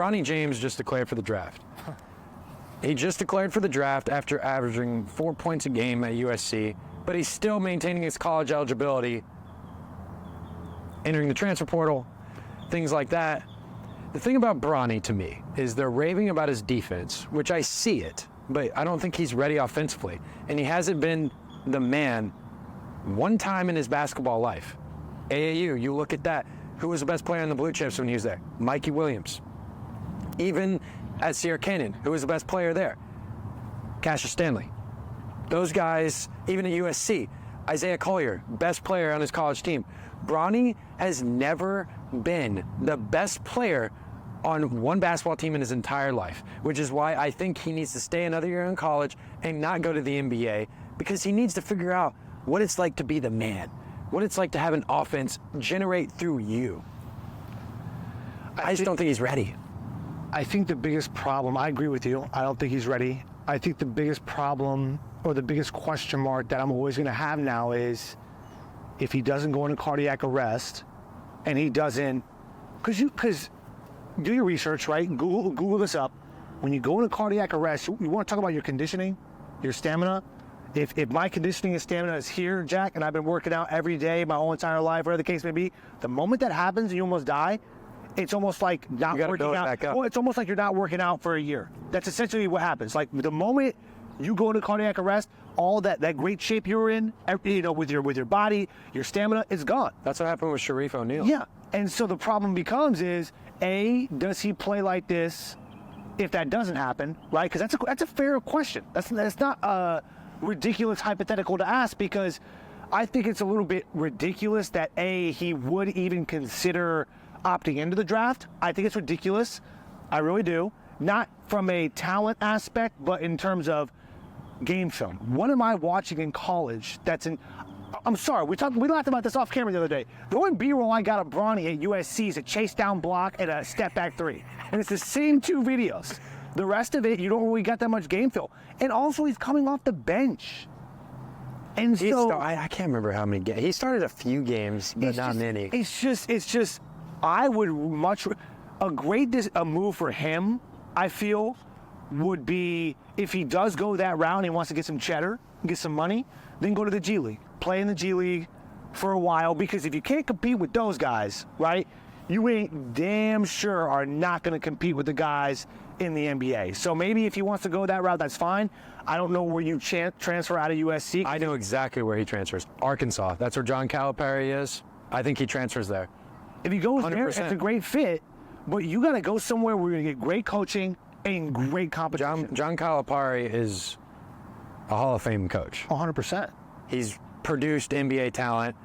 Bronny James just declared for the draft. He just declared for the draft after averaging 4 points a game at USC, but he's still maintaining his college eligibility, entering the transfer portal, things like that. The thing about Bronny to me is they're raving about his defense, which I see it, but I don't think he's ready offensively. And he hasn't been the man one time in his basketball life. AAU, you look at that. Who was the best player in the Blue Chips when he was there? Mikey Williams. Even at Sierra Canyon, who was the best player there? Cassius Stanley. Those guys, even at USC, Isaiah Collier, best player on his college team. Bronny has never been the best player on one basketball team in his entire life, which is why I think he needs to stay another year in college and not go to the NBA, because he needs to figure out what it's like to be the man, what it's like to have an offense generate through you. I just don't think he's ready. I think the biggest problem, I agree with you, I don't think he's ready. I think the biggest problem or the biggest question mark that I'm always going to have now is if he doesn't go into cardiac arrest and he doesn't, because do your research, right? Google this up. When you go into cardiac arrest, you want to talk about your conditioning, your stamina. If my conditioning and stamina is here, Jack, and I've been working out every day my whole entire life, whatever the case may be, the moment that happens and you almost die, it's almost like not working out. Well, it's almost like you're not working out for a year. That's essentially what happens. Like the moment you go into cardiac arrest, all that great shape you were in, with your body, your stamina, is gone. That's what happened with Sharif O'Neal. Yeah, and so the problem becomes is, A, does he play like this if that doesn't happen, right? Because that's a fair question. That's not a ridiculous hypothetical to ask, because I think it's a little bit ridiculous that, A, he would even consider opting into the draft. I think it's ridiculous. I really do. Not from a talent aspect, but in terms of game film. What am I watching in college that's in... I'm sorry, we laughed about this off camera the other day. The only B-roll I got of Bronny at USC is a chase down block and a step back three. And it's the same two videos. The rest of it, you don't really got that much game film. And also, he's coming off the bench. And so... I can't remember how many games. He started a few games, but not many. It's just... I would much... A move for him, I feel, would be if he does go that route and he wants to get some cheddar, get some money, then go to the G League. Play in the G League for a while, because if you can't compete with those guys, right, you ain't damn sure are not going to compete with the guys in the NBA. So maybe if he wants to go that route, that's fine. I don't know where you transfer out of USC. I know exactly where he transfers. Arkansas. That's where John Calipari is. I think he transfers there. If he goes 100%. there, it's a great fit, but you got to go somewhere where you're going to get great coaching and great competition. John Calipari is a Hall of Fame coach. 100%. He's produced NBA talent.